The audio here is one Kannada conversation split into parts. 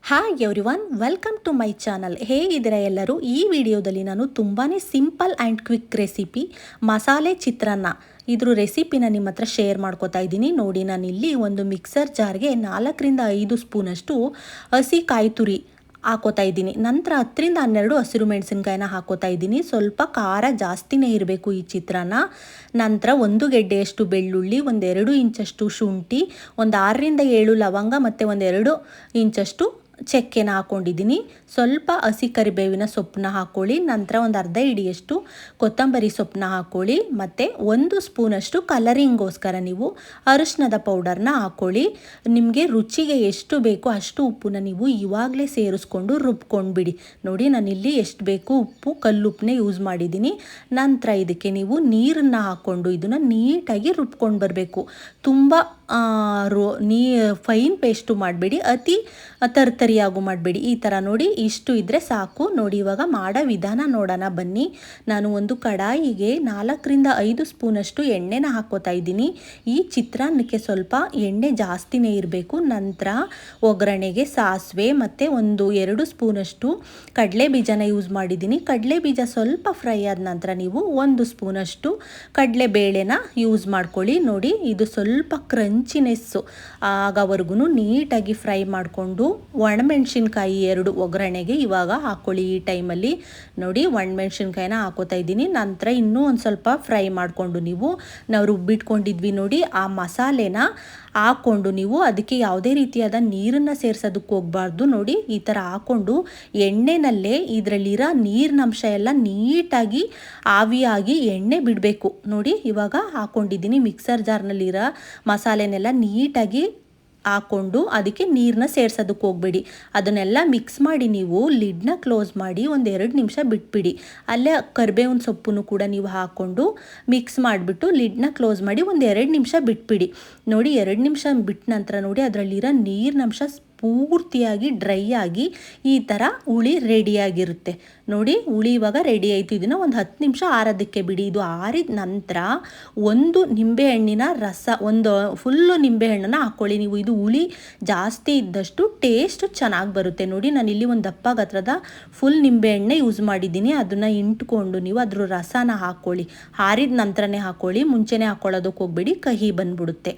Hi everyone, welcome to my channel. ಹೇಗಿದ್ದೀರಾ ಎಲ್ಲರೂ? ಈ ವಿಡಿಯೋದಲ್ಲಿ ನಾನು ತುಂಬಾ ಸಿಂಪಲ್ ಆ್ಯಂಡ್ ಕ್ವಿಕ್ ರೆಸಿಪಿ ಮಸಾಲೆ ಚಿತ್ರಾನ್ನ ಇದ್ರ ರೆಸಿಪಿನ ನಿಮ್ಮ ಹತ್ರ ಶೇರ್ ಮಾಡ್ಕೋತಾ ಇದ್ದೀನಿ. ನೋಡಿ, ನಾನಿಲ್ಲಿ ಒಂದು ಮಿಕ್ಸರ್ ಜಾರ್ಗೆ 4-5 ಸ್ಪೂನಷ್ಟು ಹಸಿ ಕಾಯಿ ತುರಿ ಹಾಕೋತಾ ಇದ್ದೀನಿ. ನಂತರ 10-12 ಹಸಿರು ಮೆಣಸಿನ್ಕಾಯಿನ ಹಾಕೋತಾ ಇದ್ದೀನಿ. ಸ್ವಲ್ಪ ಖಾರ ಜಾಸ್ತಿನೇ ಇರಬೇಕು ಈ ಚಿತ್ರಾನ್ನ. ನಂತರ 1 ಗೆಡ್ಡೆಯಷ್ಟು ಬೆಳ್ಳುಳ್ಳಿ, 1-2 ಇಂಚಷ್ಟು ಶುಂಠಿ, ಒಂದು 6-7 ಲವಂಗ ಮತ್ತು 1-2 ಇಂಚಷ್ಟು ಚಕ್ಕೆನ ಹಾಕ್ಕೊಂಡಿದ್ದೀನಿ. ಸ್ವಲ್ಪ ಹಸಿ ಕರಿಬೇವಿನ ಸೊಪ್ಪನ್ನ ಹಾಕ್ಕೊಳ್ಳಿ. ನಂತರ ಒಂದು ಅರ್ಧ ಹಿಡಿಯಷ್ಟು ಕೊತ್ತಂಬರಿ ಸೊಪ್ಪನ್ನ ಹಾಕ್ಕೊಳ್ಳಿ. ಮತ್ತು 1 ಸ್ಪೂನಷ್ಟು ಕಲರಿಂಗೋಸ್ಕರ ನೀವು ಅರಿಶಿಣದ ಪೌಡರ್ನ ಹಾಕ್ಕೊಳ್ಳಿ. ನಿಮಗೆ ರುಚಿಗೆ ಎಷ್ಟು ಬೇಕೋ ಅಷ್ಟು ಉಪ್ಪನ್ನ ನೀವು ಇವಾಗಲೇ ಸೇರಿಸ್ಕೊಂಡು ರುಬ್ಕೊಂಡ್ಬಿಡಿ. ನೋಡಿ, ನಾನಿಲ್ಲಿ ಎಷ್ಟು ಬೇಕು ಉಪ್ಪು, ಕಲ್ಲುಪ್ಪನ್ನೇ ಯೂಸ್ ಮಾಡಿದ್ದೀನಿ. ನಂತರ ಇದಕ್ಕೆ ನೀವು ನೀರನ್ನು ಹಾಕ್ಕೊಂಡು ಇದನ್ನು ನೀಟಾಗಿ ರುಬ್ಕೊಂಡು ಬರಬೇಕು. ತುಂಬ ಫೈನ್ ಪೇಸ್ಟು ಮಾಡಬೇಡಿ, ಅತಿ ತರ್ತರಿಯಾಗೂ ಮಾಡಬೇಡಿ. ಈ ಥರ ನೋಡಿ, ಇಷ್ಟು ಇದ್ದರೆ ಸಾಕು. ನೋಡಿ, ಇವಾಗ ಮಾಡೋ ವಿಧಾನ ನೋಡೋಣ ಬನ್ನಿ. ನಾನು ಒಂದು ಕಡಾಯಿಗೆ 4-5 ಸ್ಪೂನಷ್ಟು ಎಣ್ಣೆನ ಹಾಕ್ಕೋತಾ ಇದ್ದೀನಿ. ಈ ಚಿತ್ರಾನ್ನಕ್ಕೆ ಸ್ವಲ್ಪ ಎಣ್ಣೆ ಜಾಸ್ತಿನೇ ಇರಬೇಕು. ನಂತರ ಒಗ್ಗರಣೆಗೆ ಸಾಸಿವೆ ಮತ್ತು 1-2 ಸ್ಪೂನಷ್ಟು ಕಡಲೆ ಬೀಜನ ಯೂಸ್ ಮಾಡಿದ್ದೀನಿ. ಕಡಲೆ ಬೀಜ ಸ್ವಲ್ಪ ಫ್ರೈ ಆದ ನಂತರ ನೀವು 1 ಸ್ಪೂನಷ್ಟು ಕಡಲೆಬೇಳೆನ ಯೂಸ್ ಮಾಡ್ಕೊಳ್ಳಿ. ನೋಡಿ, ಇದು ಸ್ವಲ್ಪ ಕ್ರಂಚಿನೆಸ್ಸು ಆಗೋವರೆಗೂ ನೀಟಾಗಿ ಫ್ರೈ ಮಾಡಿಕೊಂಡು ಒಣಮೆಣಸಿನ್ಕಾಯಿ 2 ಒಗ್ಗರಣೆಗೆ ಇವಾಗ ಹಾಕ್ಕೊಳ್ಳಿ. ಈ ಟೈಮಲ್ಲಿ ನೋಡಿ, ಒಣಮೆಣಸಿನ್ಕಾಯಿನ ಹಾಕೋತಾ ಇದ್ದೀನಿ. ನಂತರ ಇನ್ನೂ ಒಂದು ಸ್ವಲ್ಪ ಫ್ರೈ ಮಾಡಿಕೊಂಡು ನಾವು ರುಬ್ಬಿಟ್ಕೊಂಡಿದ್ವಿ ನೋಡಿ, ಆ ಮಸಾಲೆನ ಹಾಕ್ಕೊಂಡು ನೀವು ಅದಕ್ಕೆ ಯಾವುದೇ ರೀತಿಯಾದ ನೀರನ್ನು ಸೇರಿಸೋದಕ್ಕೆ ಹೋಗಬಾರ್ದು. ನೋಡಿ, ಈ ಥರ ಹಾಕ್ಕೊಂಡು ಎಣ್ಣೆನಲ್ಲೇ ಇದರಲ್ಲಿರೋ ನೀರಿನಂಶ ಎಲ್ಲ ನೀಟಾಗಿ ಆವಿಯಾಗಿ ಎಣ್ಣೆ ಬಿಡಬೇಕು. ನೋಡಿ, ಇವಾಗ ಹಾಕ್ಕೊಂಡಿದ್ದೀನಿ. ಮಿಕ್ಸರ್ ಜಾರ್ನಲ್ಲಿರೋ ಮಸಾಲೆನೆಲ್ಲ ನೀಟಾಗಿ ಹಾಕ್ಕೊಂಡು ಅದಕ್ಕೆ ನೀರನ್ನ ಸೇರ್ಸೋದಕ್ಕೆ ಹೋಗಬೇಡಿ. ಅದನ್ನೆಲ್ಲ ಮಿಕ್ಸ್ ಮಾಡಿ ನೀವು ಲಿಡ್ನ ಕ್ಲೋಸ್ ಮಾಡಿ 1-2 ನಿಮಿಷ ಬಿಟ್ಬಿಡಿ. ಅಲ್ಲೇ ಕರಿಬೇವಿನ ಸೊಪ್ಪನ್ನು ಕೂಡ ನೀವು ಹಾಕ್ಕೊಂಡು ಮಿಕ್ಸ್ ಮಾಡಿಬಿಟ್ಟು ಲಿಡ್ನ ಕ್ಲೋಸ್ ಮಾಡಿ 1-2 ನಿಮಿಷ ಬಿಟ್ಬಿಡಿ. ನೋಡಿ, 2 ನಿಮಿಷ ಬಿಟ್ಟ ನಂತರ ನೋಡಿ ಅದರಲ್ಲಿರೋ ನೀರಿನಂಶ ಪೂರ್ತಿಯಾಗಿ ಡ್ರೈ ಆಗಿ ಈ ಥರ ಹುಳಿ ರೆಡಿಯಾಗಿರುತ್ತೆ. ನೋಡಿ, ಹುಳಿ ಇವಾಗ ರೆಡಿ ಆಯಿತು. ಇದನ್ನು ಒಂದು 10 ನಿಮಿಷ ಆರೋದಕ್ಕೆ ಬಿಡಿ. ಇದು ಆರಿದ ನಂತರ 1 ನಿಂಬೆಹಣ್ಣಿನ ರಸ, ಒಂದು ಫುಲ್ಲು ನಿಂಬೆಹಣ್ಣನ್ನು ಹಾಕ್ಕೊಳ್ಳಿ ನೀವು. ಇದು ಹುಳಿ ಜಾಸ್ತಿ ಇದ್ದಷ್ಟು ಟೇಸ್ಟ್ ಚೆನ್ನಾಗಿ ಬರುತ್ತೆ. ನೋಡಿ, ನಾನಿಲ್ಲಿ ಒಂದು ದಪ್ಪ ಗಾತ್ರದ ಫುಲ್ ನಿಂಬೆಹಣ್ಣೆ ಯೂಸ್ ಮಾಡಿದ್ದೀನಿ. ಅದನ್ನು ಇಂಟ್ಕೊಂಡು ನೀವು ಅದ್ರ ರಸನ ಹಾಕ್ಕೊಳ್ಳಿ. ಆರಿದ ನಂತರನೇ ಹಾಕ್ಕೊಳ್ಳಿ, ಮುಂಚೆನೇ ಹಾಕ್ಕೊಳ್ಳೋದಕ್ಕೆ ಹೋಗಬೇಡಿ, ಕಹಿ ಬಂದ್ಬಿಡುತ್ತೆ.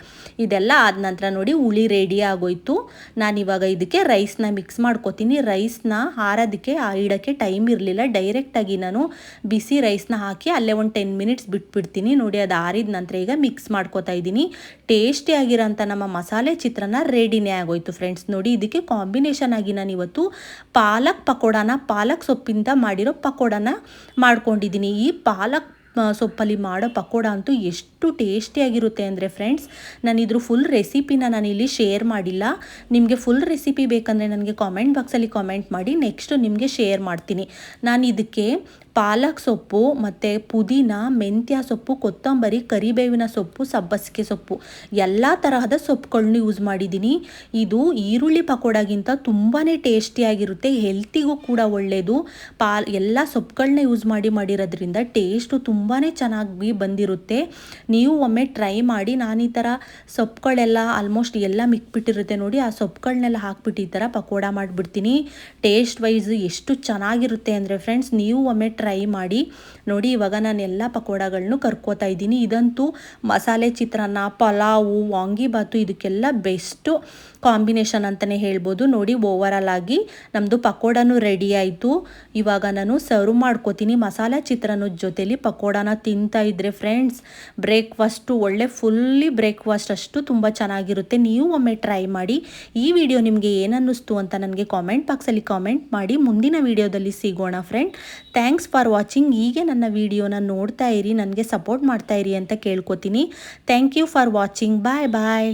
ಇದೆಲ್ಲ ಆದ ನಂತರ ನೋಡಿ, ಹುಳಿ ರೆಡಿ ಆಗೋಯ್ತು. ನಾನಿವಾಗ ಇದಕ್ಕೆ ರೈಸ್ನ ಮಿಕ್ಸ್ ಮಾಡ್ಕೋತೀನಿ. ರೈಸ್ನ ಆರೋದಕ್ಕೆ ಇಡೋಕ್ಕೆ ಟೈಮ್ ಇರಲಿಲ್ಲ. ಡೈರೆಕ್ಟಾಗಿ ನಾನು ಬಿಸಿ ರೈಸ್ನ ಹಾಕಿ ಅಲ್ಲೇ ಒಂದು 10 ಮಿನಿಟ್ಸ್ ಬಿಟ್ಬಿಡ್ತೀನಿ. ನೋಡಿ, ಅದು ಆರಿದ ನಂತರ ಈಗ ಮಿಕ್ಸ್ ಮಾಡ್ಕೋತಾ ಇದ್ದೀನಿ. ಟೇಸ್ಟಿಯಾಗಿರೋಂಥ ನಮ್ಮ ಮಸಾಲೆ ಚಿತ್ರಾನ್ನ ರೆಡಿನೇ ಆಗೋಯ್ತು ಫ್ರೆಂಡ್ಸ್. ನೋಡಿ, ಇದಕ್ಕೆ ಕಾಂಬಿನೇಷನ್ ಆಗಿ ನಾನು ಇವತ್ತು ಪಾಲಕ್ ಸೊಪ್ಪಿಂದ ಮಾಡಿರೋ ಪಕೋಡನ ಮಾಡ್ಕೊಂಡಿದ್ದೀನಿ. ಈ ಪಾಲಕ್ ಸೊಪ್ಪಲ್ಲಿ ಮಾಡೋ ಪಕೋಡ ಅಂತೂ ಎಷ್ಟು ಟೇಸ್ಟಿಯಾಗಿರುತ್ತೆ ಅಂದರೆ ಫ್ರೆಂಡ್ಸ್, ನಾನು ಇದ್ರ ಫುಲ್ ರೆಸಿಪಿನ ನಾನಿಲ್ಲಿ ಶೇರ್ ಮಾಡಿಲ್ಲ. ನಿಮಗೆ ಫುಲ್ ರೆಸಿಪಿ ಬೇಕಂದರೆ ನನಗೆ ಕಾಮೆಂಟ್ ಬಾಕ್ಸಲ್ಲಿ ಕಾಮೆಂಟ್ ಮಾಡಿ, ನೆಕ್ಸ್ಟು ನಿಮಗೆ ಶೇರ್ ಮಾಡ್ತೀನಿ. ನಾನು ಇದಕ್ಕೆ ಪಾಲಕ್ ಸೊಪ್ಪು ಮತ್ತು ಪುದೀನ, ಮೆಂತ್ಯ ಸೊಪ್ಪು, ಕೊತ್ತಂಬರಿ, ಕರಿಬೇವಿನ ಸೊಪ್ಪು, ಸಬ್ಬಸಿಗೆ ಸೊಪ್ಪು ಎಲ್ಲ ತರಹದ ಸೊಪ್ಪುಗಳನ್ನ ಯೂಸ್ ಮಾಡಿದ್ದೀನಿ. ಇದು ಈರುಳ್ಳಿ ಪಕೋಡಾಗಿಂತ ತುಂಬಾ ಟೇಸ್ಟಿಯಾಗಿರುತ್ತೆ, ಹೆಲ್ತಿಗೂ ಕೂಡ ಒಳ್ಳೆಯದು. ಎಲ್ಲ ಸೊಪ್ಪುಗಳನ್ನ ಯೂಸ್ ಮಾಡಿರೋದ್ರಿಂದ ಟೇಸ್ಟು ತುಂಬಾ ಚೆನ್ನಾಗಿ ಬಂದಿರುತ್ತೆ. ನೀವು ಒಮ್ಮೆ ಟ್ರೈ ಮಾಡಿ. ನಾನು ಈ ಥರ ಸೊಪ್ಪುಗಳೆಲ್ಲ ಆಲ್ಮೋಸ್ಟ್ ಎಲ್ಲ ಮಿಕ್ಬಿಟ್ಟಿರುತ್ತೆ ನೋಡಿ, ಆ ಸೊಪ್ಪುಗಳನ್ನೆಲ್ಲ ಹಾಕ್ಬಿಟ್ಟು ಈ ಥರ ಪಕೋಡ ಮಾಡಿಬಿಡ್ತೀನಿ. ಟೇಸ್ಟ್ ವೈಸ್ ಎಷ್ಟು ಚೆನ್ನಾಗಿರುತ್ತೆ ಅಂದರೆ ಫ್ರೆಂಡ್ಸ್, ನೀವು ಒಮ್ಮೆ ಟ್ರೈ ಮಾಡಿ ನೋಡಿ. ಇವಾಗ ನಾನು ಎಲ್ಲ ಪಕೋಡಗಳನ್ನು ಕರ್ಕೋತಾ ಇದ್ದೀನಿ. ಇದಂತೂ ಮಸಾಲೆ ಚಿತ್ರಾನ್ನ, ಪಲಾವು, ವಾಂಗಿಬಾತು ಇದಕ್ಕೆಲ್ಲ ಬೆಸ್ಟು ಕಾಂಬಿನೇಷನ್ ಅಂತಲೇ ಹೇಳ್ಬೋದು. ನೋಡಿ, ಓವರಾಲ್ ಆಗಿ ನಮ್ಮದು ಪಕೋಡನೂ ರೆಡಿ ಆಯಿತು. ಇವಾಗ ನಾನು ಸರ್ವ್ ಮಾಡ್ಕೋತೀನಿ. ಮಸಾಲೆ ಚಿತ್ರಾನ್ನದ ಜೊತೆಲಿ ಪಕೋಡನ ತಿಂತಾ ಇದ್ದರೆ ಫ್ರೆಂಡ್ಸ್, ಬ್ರೇಕ್ಫಾಸ್ಟು ಒಳ್ಳೆ ಫುಲ್ಲಿ ಬ್ರೇಕ್ಫಾಸ್ಟ್ ಅಷ್ಟು ತುಂಬ ಚೆನ್ನಾಗಿರುತ್ತೆ. ನೀವು ಒಮ್ಮೆ ಟ್ರೈ ಮಾಡಿ. ಈ ವಿಡಿಯೋ ನಿಮಗೆ ಏನನ್ನಿಸ್ತು ಅಂತ ನನಗೆ ಕಾಮೆಂಟ್ ಬಾಕ್ಸಲ್ಲಿ ಕಾಮೆಂಟ್ ಮಾಡಿ. ಮುಂದಿನ ವಿಡಿಯೋದಲ್ಲಿ ಸಿಗೋಣ ಫ್ರೆಂಡ್. Thanks for watching. ಹೀಗೆ ನನ್ನ ವಿಡಿಯೋನ ನೋಡ್ತಾ ಇರಿ, ನನಗೆ ಸಪೋರ್ಟ್ ಮಾಡ್ತಾ ಇರಿ ಅಂತ ಕೇಳ್ಕೊತೀನಿ. Thank you for watching. Bye bye.